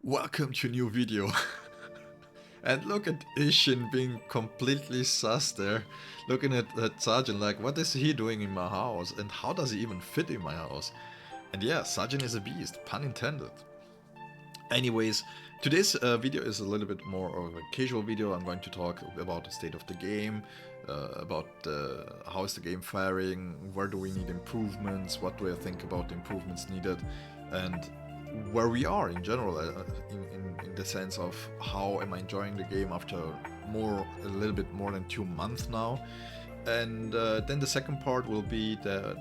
Welcome to a new video. And look at Ishin being completely sus there, looking at Sajin like, what is he doing in my house and how does he even fit in my house? And yeah, Sajin is a beast, pun intended. Anyways, today's video is a little bit more of a casual video. I'm going to talk about the state of the game, about how is the game faring, where do we need improvements, what do I think about the improvements needed, and where we are in general, in the sense of how am I enjoying the game after a little bit more than 2 months now. And then the second part will be that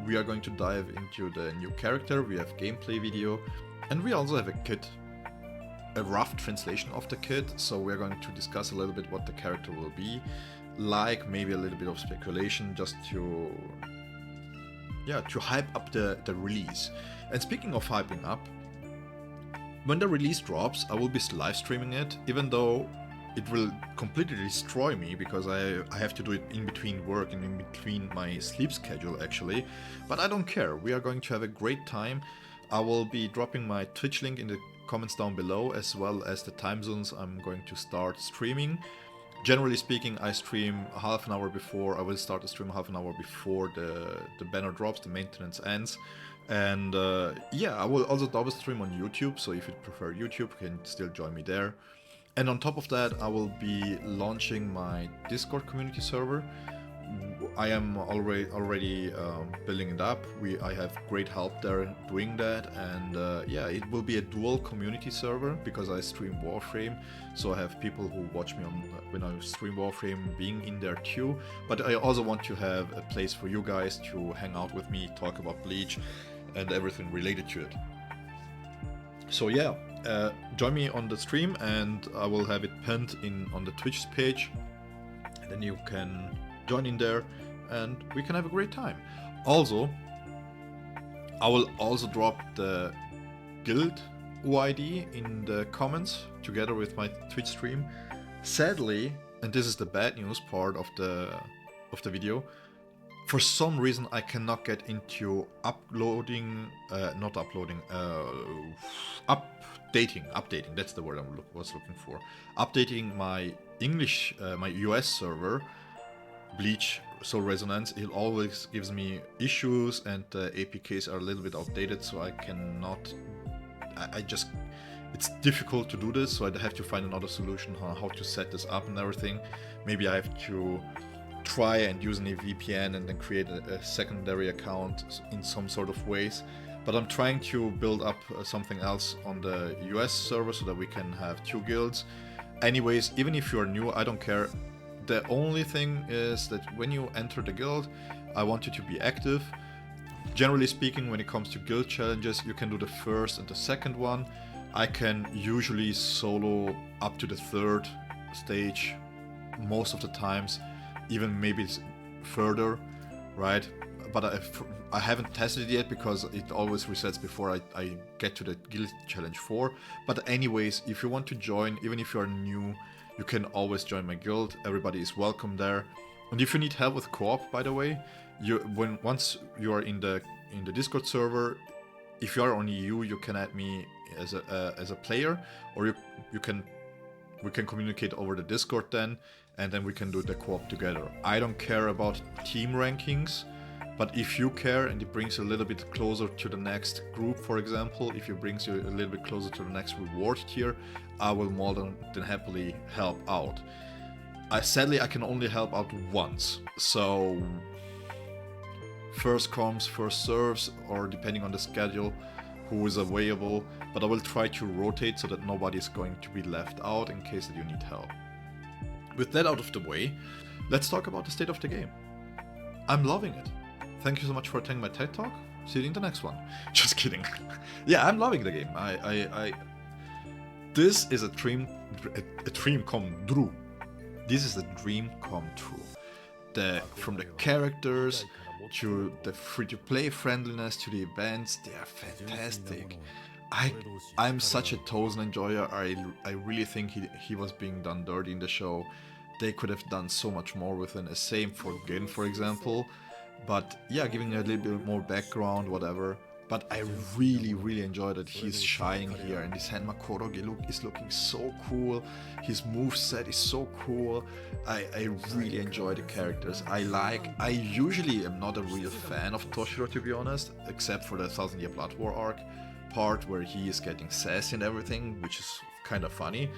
we are going to dive into the new character. We have gameplay video, and we also have a kit, a rough translation of the kit. So we're going to discuss a little bit what the character will be like, maybe a little bit of speculation, just to hype up the release. And speaking of hyping up, when the release drops, I will be live streaming it, even though it will completely destroy me because I have to do it in between work and in between my sleep schedule actually. But I don't care, we are going to have a great time. I will be dropping my Twitch link in the comments down below, as well as the time zones I'm going to start streaming. Generally speaking, I stream half an hour before. I will start the stream half an hour before the banner drops, the maintenance ends. And yeah, I will also double stream on YouTube, so if you prefer YouTube, you can still join me there. And on top of that, I will be launching my Discord community server. I am already building it up. I have great help there doing that, and yeah, it will be a dual community server because I stream Warframe, so I have people who watch me when I stream Warframe being in there too. But I also want to have a place for you guys to hang out with me, talk about Bleach, and everything related to it. So yeah, join me on the stream, and I will have it pinned on the Twitch page, and then you can join in there and we can have a great time. Also, I will also drop the guild UID in the comments together with my Twitch stream. Sadly, and this is the bad news part of the video, for some reason I cannot get into updating, that's the word I was looking for. Updating my English, my US server, Bleach Soul Resonance. It always gives me issues and the APKs are a little bit outdated, so I cannot, it's difficult to do this, so I have to find another solution how to set this up and everything. Maybe I have to try and use a VPN and then create a secondary account in some sort of ways. But I'm trying to build up something else on the US server so that we can have 2 guilds. Anyways, even if you're new, I don't care. The only thing is that when you enter the guild, I want you to be active. Generally speaking, when it comes to guild challenges, you can do the first and the second one. I can usually solo up to the 3rd stage most of the times, even maybe further, right? But I haven't tested it yet because it always resets before I get to the guild challenge 4. But anyways, if you want to join, even if you're new, you can always join my guild. Everybody is welcome there. And if you need help with co-op, by the way, once you are in the Discord server, if you are on EU, you can add me as a player, or we can communicate over the Discord then, and then we can do the co-op together. I don't care about team rankings, but if you care and it brings you a little bit closer to the next group, for example, if it brings you a little bit closer to the next reward tier, I will more than happily help out. Sadly, I can only help out once, so first comes, first serves, or depending on the schedule, who is available, but I will try to rotate so that nobody is going to be left out in case that you need help. With that out of the way, let's talk about the state of the game. I'm loving it. Thank you so much for attending my TED Talk. See you in the next one. Just kidding. Yeah, I'm loving the game. This is a dream come true. This is a dream come true. From the characters to the free-to-play friendliness to the events, they are fantastic. I'm such a Tozen enjoyer. I really think he was being done dirty in the show. They could have done so much more with him. Same for Gin, for example. But yeah, giving a little bit more background, whatever. But I really enjoy that he's shying here, and this Hen Makoto look is looking so cool. His moveset is so cool. I really enjoy the characters. I usually am not a real fan of Toshiro, to be honest, except for the Thousand Year Blood War arc part where he is getting sassy and everything, which is kind of funny.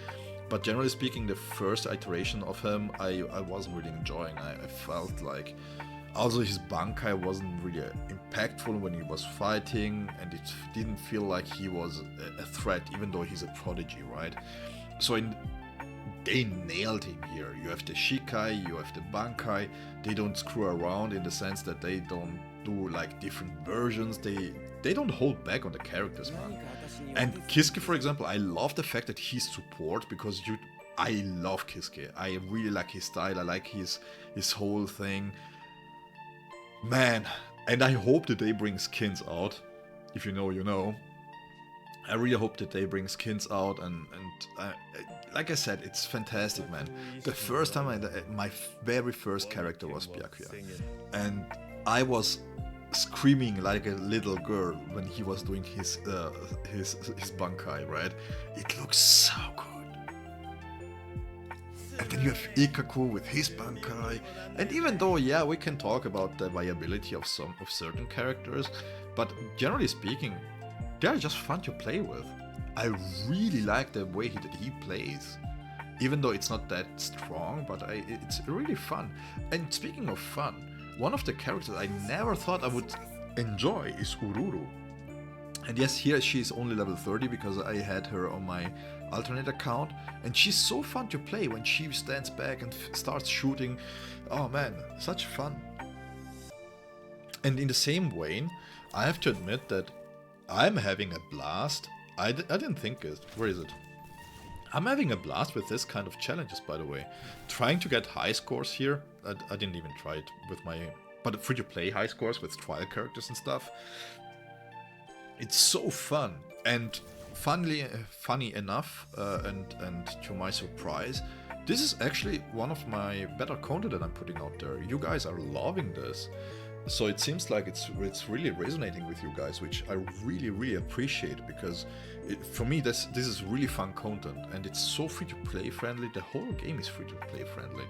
But generally speaking, the first iteration of him, I wasn't really enjoying. I felt like also his Bankai wasn't really impactful when he was fighting, and it didn't feel like he was a threat, even though he's a prodigy, right? So they nailed him here. You have the Shikai, you have the Bankai. They don't screw around in the sense that they don't do like different versions. They don't hold back on the characters, man. And Kisuke, for example, I love the fact that he's support because I love Kisuke. I really like his style. I like his whole thing. Man, and I hope that they bring skins out. If you know, you know. I really hope that they bring skins out, and like I said, it's fantastic, man. The first time my very first character was Byakuya, and I was screaming like a little girl when he was doing his Bankai, right? It looks so good. And then you have Ikkaku with his Bankai. And even though, yeah, we can talk about the viability of certain characters, but generally speaking, they're just fun to play with. I really like the way he plays. Even though it's not that strong, but it's really fun. And speaking of fun, one of the characters I never thought I would enjoy is Ururu. And yes, here she is only level 30 because I had her on my alternate account, and she's so fun to play when she stands back and starts shooting. Oh man, such fun. And in the same vein, I have to admit that I'm having a blast. I didn't think it. Where is it? I'm having a blast with this kind of challenges, by the way. Trying to get high scores here. I didn't even try it with my... But free-to-play high scores with trial characters and stuff. It's so fun. And funny enough, and to my surprise, this is actually one of my better content that I'm putting out there. You guys are loving this. So it seems like it's really resonating with you guys, which I really appreciate, because for me this is really fun content, and it's so free to play friendly. The whole game is free to play friendly,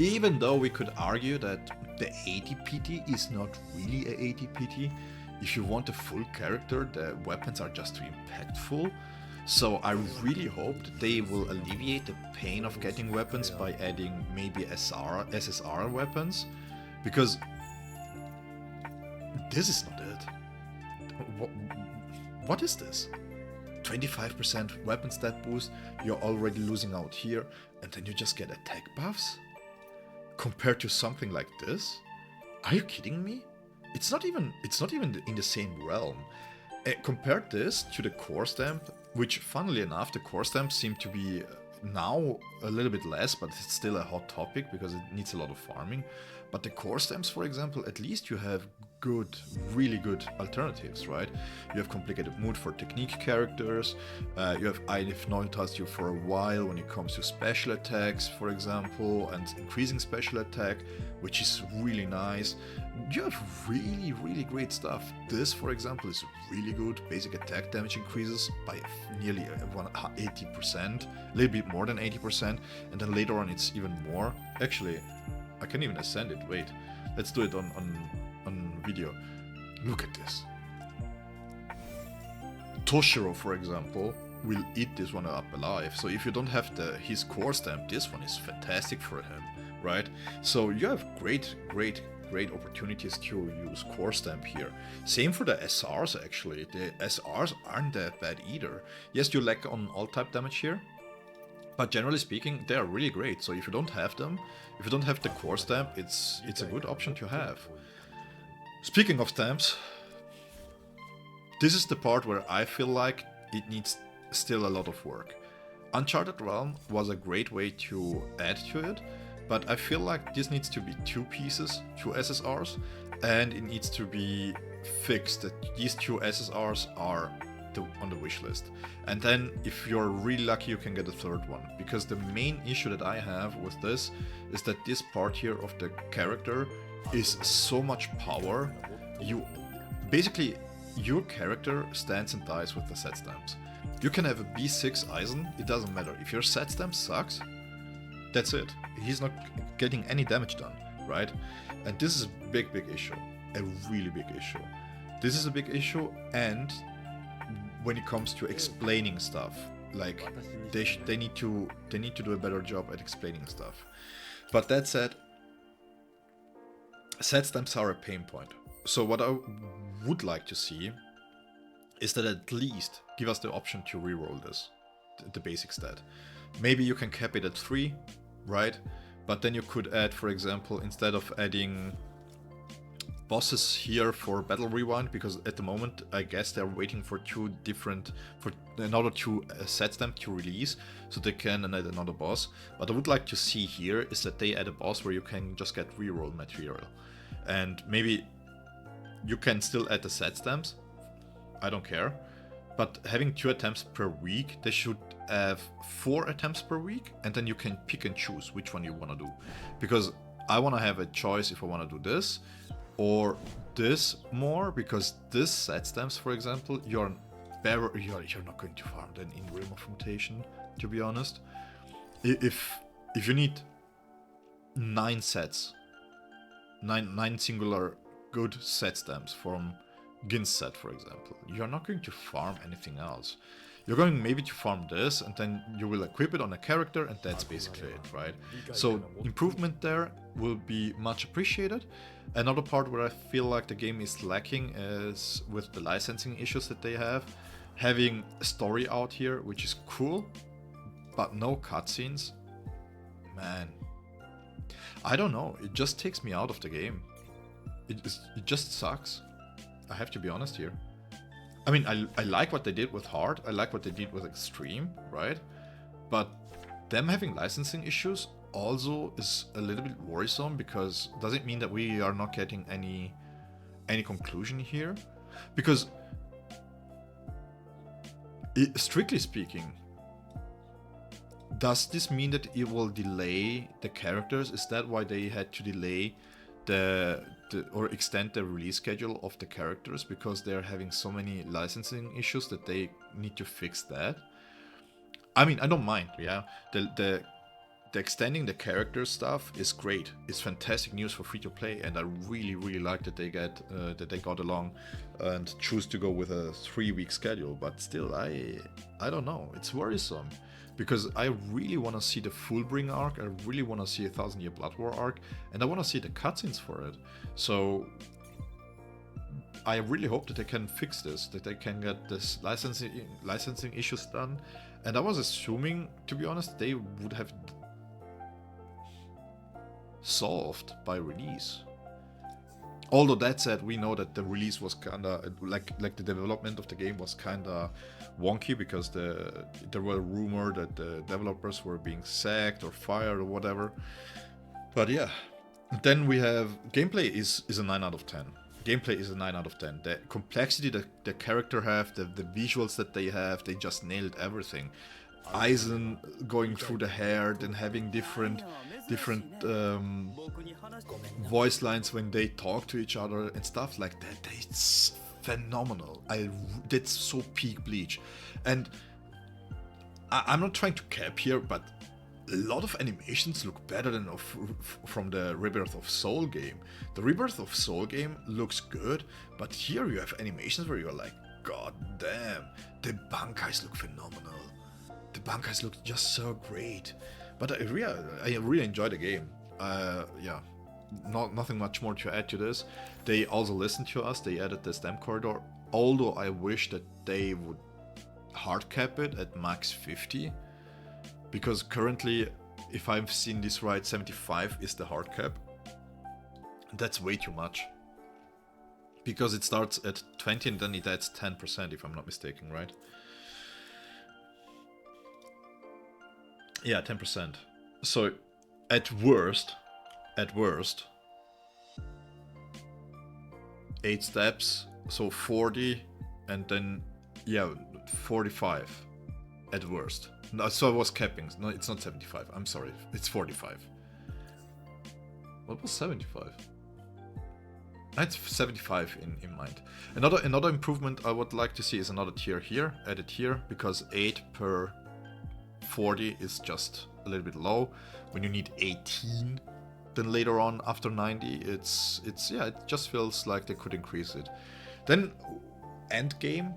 even though we could argue that the ATPT is not really a ATPT. If you want a full character, the weapons are just too impactful. So I really hope that they will alleviate the pain of getting weapons by adding maybe SSR weapons, because this is not it. What is this? 25% weapon stat boost, you're already losing out here, and then you just get attack buffs? Compared to something like this? Are you kidding me? It's not even in the same realm. Compare this to the core stamp, which funnily enough, the core stamps seem to be now a little bit less, but it's still a hot topic because it needs a lot of farming. But the core stamps, for example, at least you have really good alternatives, right? You have complicated mood for technique characters, you have Eilif Noltas you for a while when it comes to special attacks, for example, and increasing special attack, which is really nice. You have really great stuff. This, for example, is really good. Basic attack damage increases by nearly 80%, a little bit more than 80%, and then later on it's even more. Actually, I can even ascend it. Wait, let's do it on video. Look at this. Toshiro, for example, will eat this one up alive. So if you don't have his core stamp, this one is fantastic for him, right? So you have great opportunities to use core stamp here. Same for the SRs actually. The SRs aren't that bad either. Yes, you lack on all type damage here, but generally speaking, they are really great. So if you don't have them, if you don't have the core stamp, it's a good option to have. Speaking of stamps, this is the part where I feel like it needs still a lot of work. Uncharted Realm was a great way to add to it, but I feel like this needs to be 2 pieces, 2 SSRs, and it needs to be fixed that these 2 SSRs are on the wish list. And then if you're really lucky, you can get a 3rd one, because the main issue that I have with this is that this part here of the character is so much power. You basically, your character stands and dies with the set stamps. You can have a B6 Eisen, it doesn't matter. If your set stamp sucks, that's it. He's not getting any damage done, right? And this is a big issue. A really big issue. This is a big issue, and when it comes to explaining stuff, like they need to do a better job at explaining stuff. But that said, set stamps are a pain point. So what I would like to see is that at least give us the option to reroll this, the basic stat. Maybe you can cap it at 3, right? But then you could add, for example, instead of adding bosses here for battle rewind, because at the moment I guess they're waiting for another two set stamp to release, so they can add another boss. What I would like to see here is that they add a boss where you can just get reroll material, and maybe you can still add the set stamps. I don't care, but having 2 attempts per week, they should have 4 attempts per week, and then you can pick and choose which one you want to do, because I want to have a choice if I want to do this or this more, because this set stamps, for example, you're not going to farm then in Realm of Mutation, to be honest. If you need 9 sets, 9 singular good set stamps from Gin's set, for example, you're not going to farm anything else. You're going maybe to farm this, and then you will equip it on a character, and that's basically it, right? So improvement there will be much appreciated. Another part where I feel like the game is lacking is with the licensing issues that they have. Having a story out here, which is cool, but no cutscenes. Man, I don't know, it just takes me out of the game. It just sucks. I have to be honest here. I mean, I like what they did with Hard, I like what they did with Extreme, right? But them having licensing issues also is a little bit worrisome, because does it mean that we are not getting any conclusion here? Because strictly speaking, does this mean that it will delay the characters? Is that why they had to delay or extend the release schedule of the characters, because they're having so many licensing issues that they need to fix that? I mean, I don't mind, yeah. The extending the character stuff is great. It's fantastic news for free to play, and I really like that they got along and choose to go with a 3-week schedule. But still, I don't know. It's worrisome, because I really want to see the Fullbring arc. I really want to see a 1000 Year Blood War arc, and I want to see the cutscenes for it. So I really hope that they can fix this, that they can get this licensing issues done. And I was assuming, to be honest, they would have solved by release. Although that said, we know that the release was kinda like the development of the game was kinda wonky, because there were rumors that the developers were being sacked or fired or whatever. But yeah, then we have gameplay is a 9 out of 10. Gameplay is a 9 out of 10. The complexity that the character have, the visuals that they have, they just nailed everything. Eisen going through the hair, then having different voice lines when they talk to each other and stuff like that. It's phenomenal. That's so peak Bleach. And I'm not trying to cap here, but a lot of animations look better than from the Rebirth of Soul game. The Rebirth of Soul game looks good, but here you have animations where you're like, god damn, the Bankais look phenomenal. The Bankais look just so great. But I really enjoyed the game. Yeah, nothing much more to add to this. They also listened to us. They added the stamp corridor. Although I wish that they would hard cap it at max 50. Because currently, if I've seen this right, 75 is the hard cap. That's way too much. Because it starts at 20 and then it adds 10%, if I'm not mistaken, right? Yeah, 10%. So, at worst, 8 steps, so 40, and then, yeah, 45 at worst. No, so I was capping. No, it's not 75. I'm sorry. It's 45. What was 75? I had 75 in mind. Another improvement I would like to see is another tier here, added here, because 8 per 40 is just a little bit low. When you need 18, then later on after 90, it's yeah, it just feels like they could increase it. Then end game,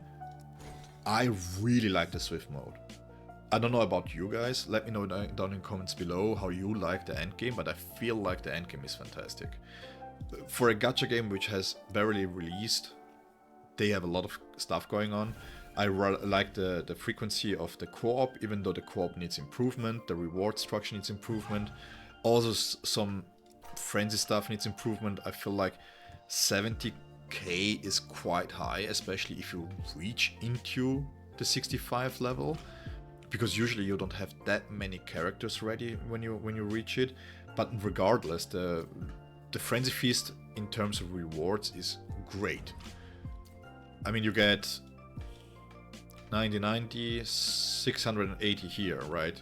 I really like the Swift mode. I don't know about you guys. Let me know down in the comments below how you like the end game, but I feel like the end game is fantastic. For a gacha game which has barely released, they have a lot of stuff going on. I like the frequency of the co-op, even though the co-op needs improvement. The reward structure needs improvement. Also some frenzy stuff needs improvement. I feel like 70k is quite high, especially if you reach into the 65 level, because usually you don't have that many characters ready when you reach it. But regardless, the Frenzy Feast in terms of rewards is great. I mean, you get 90, 680 here, right?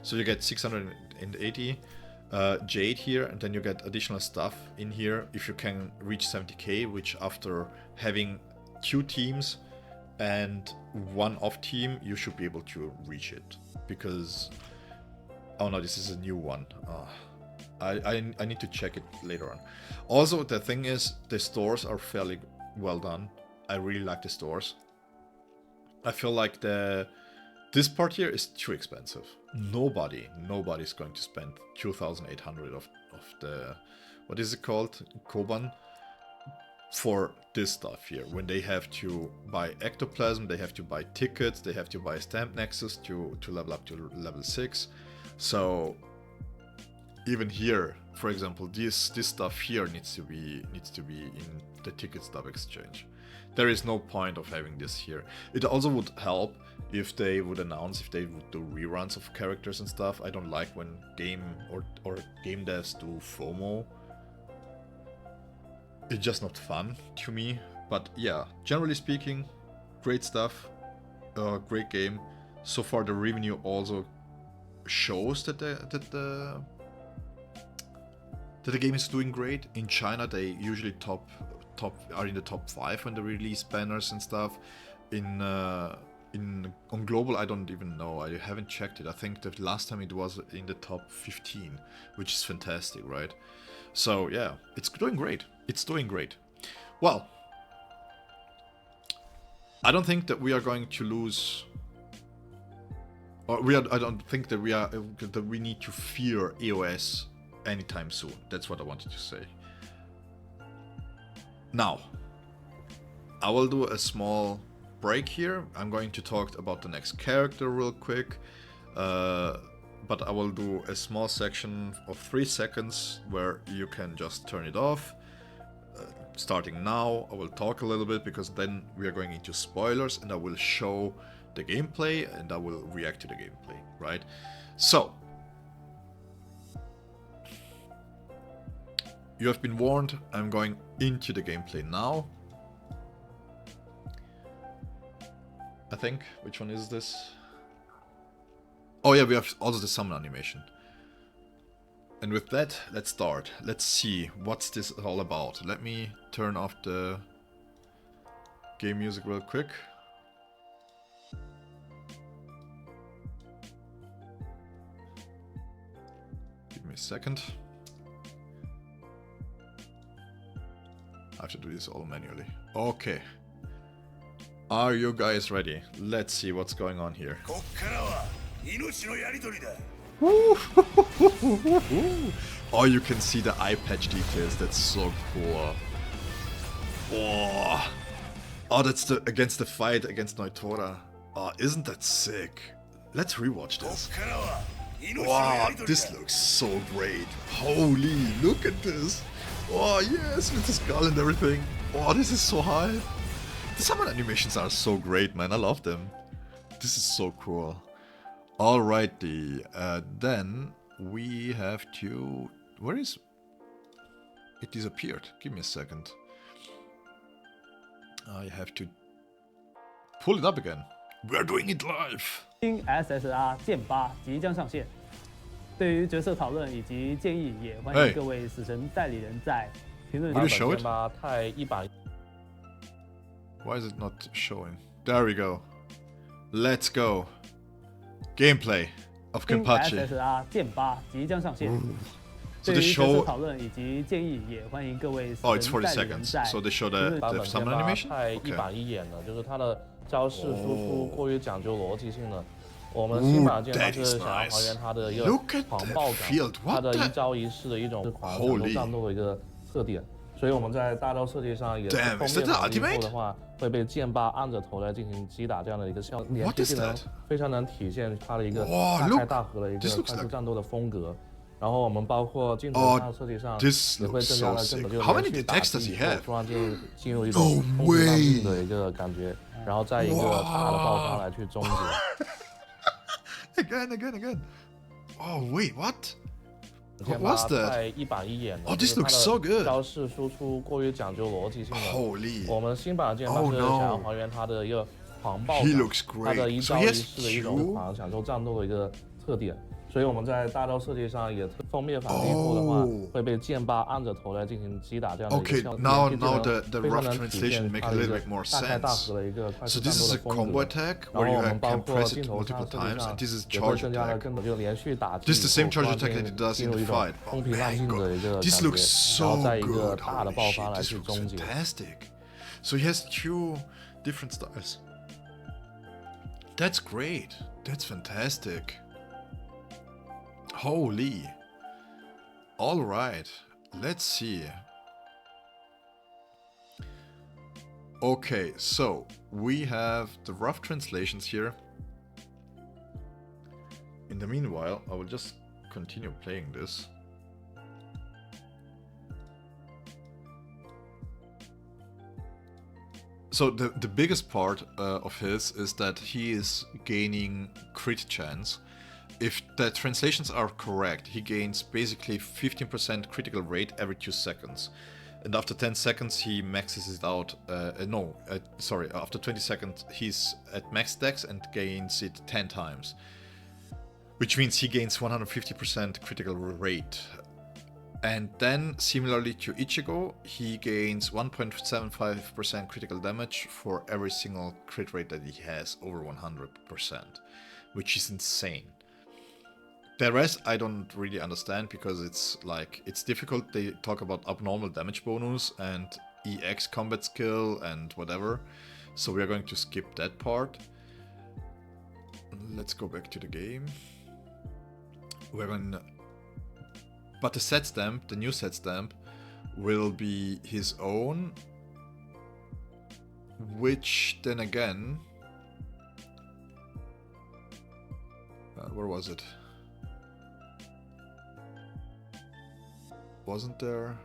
So you get 680 Jade here, and then you get additional stuff in here if you can reach 70k, which after having 2 teams and 1 off team, you should be able to reach it. Because, oh no, this is a new one. I need to check it later on. Also, the thing is, the stores are fairly well done. I really like the stores. I feel like this part here is too expensive. Nobody's going to spend 2,800 of the, what is it called, Koban, for this stuff here. When they have to buy ectoplasm, they have to buy tickets, they have to buy stamp nexus to level up to level 6. So even here, for example, this stuff here needs to be in the ticket stub exchange. There is no point of having this here. It also would help if they would announce, if they would do reruns of characters and stuff. I don't like when game or game devs do FOMO. It's just not fun to me. But yeah, generally speaking, great stuff, great game. So far the revenue also shows that the game is doing great. In China, they usually are in the top 5 when they release banners and stuff. On global, I don't even know. I haven't checked it. I think the last time it was in the top 15, which is fantastic, right? So yeah, it's doing great. It's doing great. Well, I don't think that we are going to lose. Or I don't think that we need to fear EOS anytime soon. That's what I wanted to say. Now, I will do a small break here. I'm going to talk about the next character real quick, but I will do a small section of 3 seconds where you can just turn it off. Starting now, I will talk a little bit because then we are going into spoilers and I will show the gameplay and I will react to the gameplay, right? So, you have been warned, I'm going into the gameplay now. I think, which one is this? Oh yeah, we have also the summon animation. And with that, let's start. Let's see what's this all about. Let me turn off the game music real quick. Give me a second. I have to do this all manually. Okay. Are you guys ready? Let's see what's going on here. Oh, you can see the eye patch details. That's so cool. Oh, that's against the fight against Noitora. Oh, isn't that sick? Let's rewatch this. Wow, this looks so great. Holy, look at this. Oh yes, with the skull and everything. Oh, this is so high. The summon animations are so great, man. I love them. This is so cool. Alrighty, then we have to... Where is... It disappeared. Give me a second. I have to pull it up again. We're doing it live. SSR 剑8即将上线，对于角色讨论以及建议，也欢迎各位死神代理人在评论 Will 区 you show 版 it? 剑八太100。Why is it not showing? There we go. Let's go. Gameplay of 新 Kenpachi. SSR 剑八即将上线。 So 对 they 于这次 show. 讨论以及建议，也欢迎各位 Oh, it's 神 40代理人 seconds. 在 So they show 评论 the 版本 some 剑八 animation. 太 Okay. 110眼了，就是它的招式输出哦过于讲究逻辑性了。我们新版的剑八 that 是 is 想要 nice. 还原它的一个 Look at 狂 that 暴感， field. 它 What 的 the? 一招一式的一种狂抢 Holy. 夺战斗的一个特点。所以我们在大招设计上也 Damn, 封 is 面 that the 反击 ultimate? 后的话，会被剑八按着头来进行击打这样的一个效果。连 What 接 is 技能 that? 非常能体现它的一个哇大开 look, 大合的一 this 个 looks 快速 like- 战斗的风格。然后我们包括镜头哦上设计上 this 也会 looks 增加 so 了 sick. 更多， How 就 many 连续打 attacks does 击 he 以后 have? 突然间进入一种 No 风平浪静 way. 的一个感觉，然后再一个大的爆发来去终结。Again. Oh wait, what? 剑 What 八 was that? 太110眼了， Oh, 就 this 是 looks 它 so 的 good. 招式输出过于讲究逻辑性了。 Holy. 我们新版的剑八 Oh 是 no. 想要还原它的一个狂暴 He 感， looks 它的 great. 一 So 招 he 一 has 式的一种 Q. 狂享受战斗的一个特点。所以我们在大招设计上也封面反击后的话， Oh. 会被剑八按着头来进行击打这样的一 Okay, 个效果。 now 连接技能 the 非常 rough 能体现 translation make 它 a 的一 little 个 bit more 大开大 sense. 合的一个快 So 速战 this 斗 is 的 a 风 combo 格。 attack 然 where 后 you 我们包 can 括 press 镜 it 头上 multiple 设计 times, 上 and this is 也会 charge 增加了 attack. 更多，就连续打击 This is the 以 same 后 charge 突然 attack that 间 it does 进 in 入 the 一种 fight. 风 Oh 平浪 my 静的一 god. 个 This 感 looks 觉，然后 so 在一个 good. 大的 Holy 爆发 shit, 来 this 去 looks 终结。 fantastic. So he has two different styles. That's great. That's fantastic. Holy. All right. Let's see. Okay, so we have the rough translations here. In the meanwhile, I will just continue playing this. So the biggest part of his is that he is gaining crit chance. If the translations are correct, he gains basically 15% critical rate every 2 seconds. And after 10 seconds he maxes it out, after 20 seconds he's at max dex and gains it 10 times. Which means he gains 150% critical rate. And then, similarly to Ichigo, he gains 1.75% critical damage for every single crit rate that he has over 100%, which is insane. The rest I don't really understand because it's difficult. They talk about abnormal damage bonus and EX combat skill and whatever. So we are going to skip that part. Let's go back to the game. But the set stamp, the new set stamp, will be his own, which then again, where was it? Wasn't there?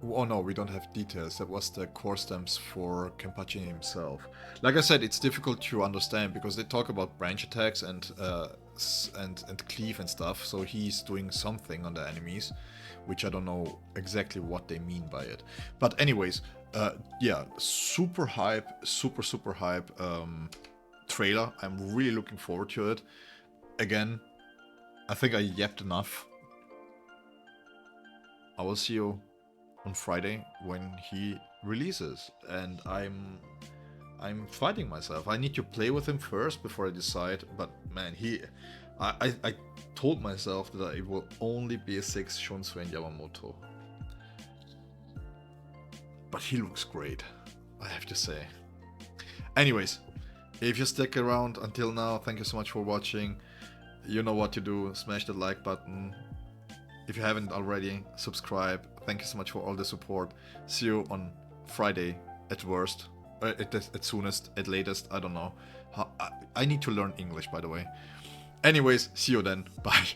Oh no, we don't have details. That was the core stamps for Kenpachi himself. Like I said, it's difficult to understand because they talk about branch attacks and cleave and stuff. So he's doing something on the enemies, which I don't know exactly what they mean by it. But anyways, yeah, super hype, super hype trailer. I'm really looking forward to it. Again, I think I yapped enough. I will see you on Friday when he releases, and I'm fighting myself. I need to play with him first before I decide. But man, I told myself that it will only be a 6 Shunsui and Yamamoto. But he looks great, I have to say. Anyways, if you stick around until now, thank you so much for watching. You know what to do. Smash the like button. If you haven't already, subscribe. Thank you so much for all the support. See you on Friday at worst. At soonest, at latest, I don't know. I need to learn English, by the way. Anyways, see you then. Bye.